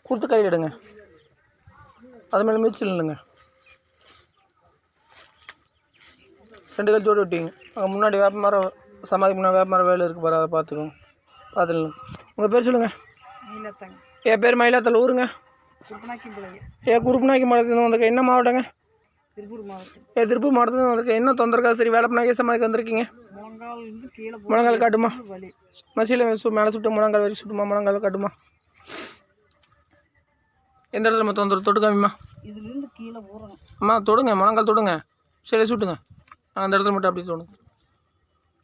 கொடுத்து கையில் எடுங்க. அது மேலே மிதிச்சு இல்லைங்க. 2 கால் ஜோடி விட்டீங்க. அங்கே முன்னாடி வேப்ப மரம் சமாதிக்கு முன்னாடி வேப்ப மரம் வேலை இருக்குது பாரு, அதை பார்த்துக்கோங்க. பார்த்துக்கலாம். உங்கள் பேர் சொல்லுங்கள். என் பேர் மயிலாத்தல். ஊருங்க? குருப்புநாய்க்கு மாவட்டத்தில் வந்திருக்க. என்ன மாவட்டங்க? திருப்பூர் மாவட்டத்தில் வந்திருக்க. என்ன தொந்தரக்கா? சரி, வேலப்பநாயகி சமாதிக்கு வந்திருக்கீங்க. முழங்கால் காட்டுமா? மசியில் மேலே சுட்டு முழங்கால் வரைக்கும் சுட்டுமா? முழங்கால் காட்டுமா? எந்த இடத்துல நம்ம தொந்தரவு? தொட்டு காமிமா. அம்மா தொடுங்க, முழங்கால் தொடுங்க. சரி, சுட்டுங்க. அந்த இடத்துல மட்டும் அப்படி தொடுங்க.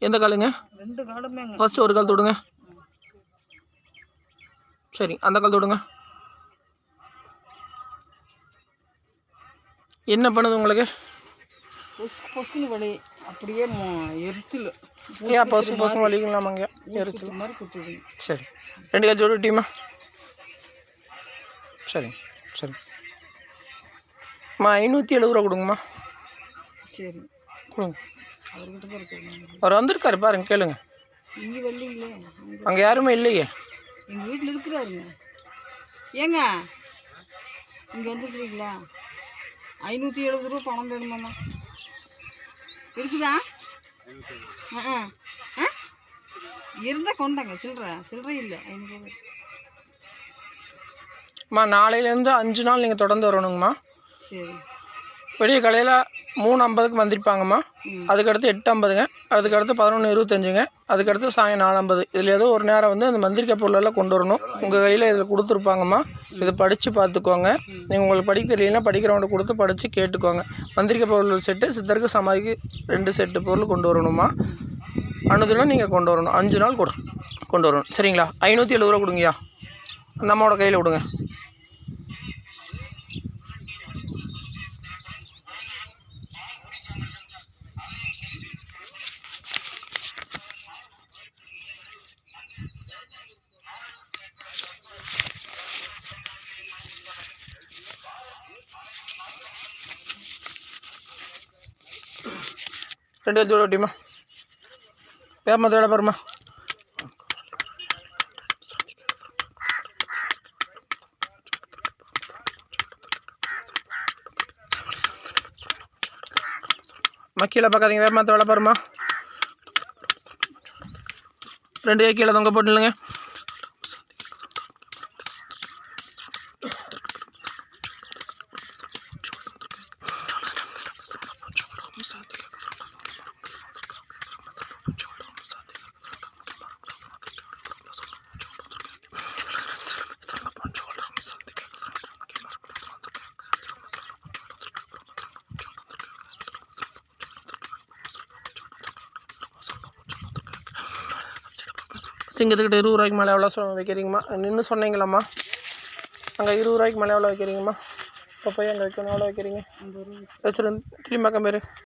எந்த காலுங்க? 2 காலுமே. ஃபஸ்ட்டு ஒரு கால் தொடுங்க. சரி, அந்த கால் தொடுங்க. என்ன பண்ணுது உங்களுக்கு? பொசுன்னு வலி. அப்படியே எரிச்சல். ஏன் பொசுன்னு வலிக்கலாமாங்க? எரிச்சல் மாதிரி கொடுத்துருங்க. சரி, 2 கால் ஜோடி விட்டீமா? சரி சரி அம்மா, 570 ரூபா கொடுங்கம்மா. சரி கொடுங்க. அவர்கிட்ட தான் இருக்காரு. அவர் வந்திருக்காரு பாருங்க, கேளுங்க. இங்கே வரலீங்களே. அங்கே யாருமே இல்லையே. எங்கள் வீட்டில் இருக்கிறாருங்க. ஏங்க இங்கே வந்துருக்குறீங்களா? 570 ரூபா பணம் வேணுமாம்மா? இருக்குதா? இருந்தால் கொண்டாங்க. சில்லறை இல்லை. 500 அம்மா, நாளையிலேருந்து 5 நாள் நீங்கள் தொடர்ந்து வரணுங்கம்மா. சரி. வெளியே கலையில் 3:50க்கு வந்திருப்பாங்கம்மா. அதுக்கடுத்து 8:50ங்க. அதுக்கடுத்து 11:25ங்க. அதுக்கடுத்து சாயம் 4:50. இதில் ஏதோ ஒரு நேரம் வந்து அந்த மந்திரிக்க பொருளெல்லாம் கொண்டு வரணும். உங்கள் கையில் இதில் கொடுத்துருப்பாங்கம்மா. இதை படித்து பார்த்துக்கோங்க. நீங்கள் உங்களுக்கு படிக்க தெரியலனா படிக்கிறவங்க கொடுத்து படித்து கேட்டுக்கோங்க. மந்திரிக்க பொருள் செட்டு, சித்தருக்கு சமாதிக்கு 2 செட்டு பொருள் கொண்டு வரணுமா. அனுதினம் நீங்கள் கொண்டு வரணும். 5 நாள் கொண்டு வரணும். சரிங்களா? 570 ரூபா கொடுங்கய்யா. அந்த அம்மாவோட கையில் விடுங்க. ரெண்டு ஜோடி ஓட்டிமா. வேப்பமரத்து வேலை பாருமா. கீழே பார்க்காதீங்க. வேப்பமரத்து வேலை பாருமா. 2 கை கீழே தொங்க போட்டு இல்லைங்க. சிங்கத்துக்கிட்ட 20 ரூபாய்க்கு மேலே எவ்வளோ வைக்கிறீங்கம்மா? நின்று சொன்னீங்களாம்மா? அங்கே 20 ரூபாய்க்கு மேலே எவ்வளோ வைக்கிறீங்கம்மா? இப்போ போய் அங்கே வைக்கணும். எவ்வளோ வைக்கிறீங்க? 50 ரூபா. பேசுகிறேன். திரும்பி பேர்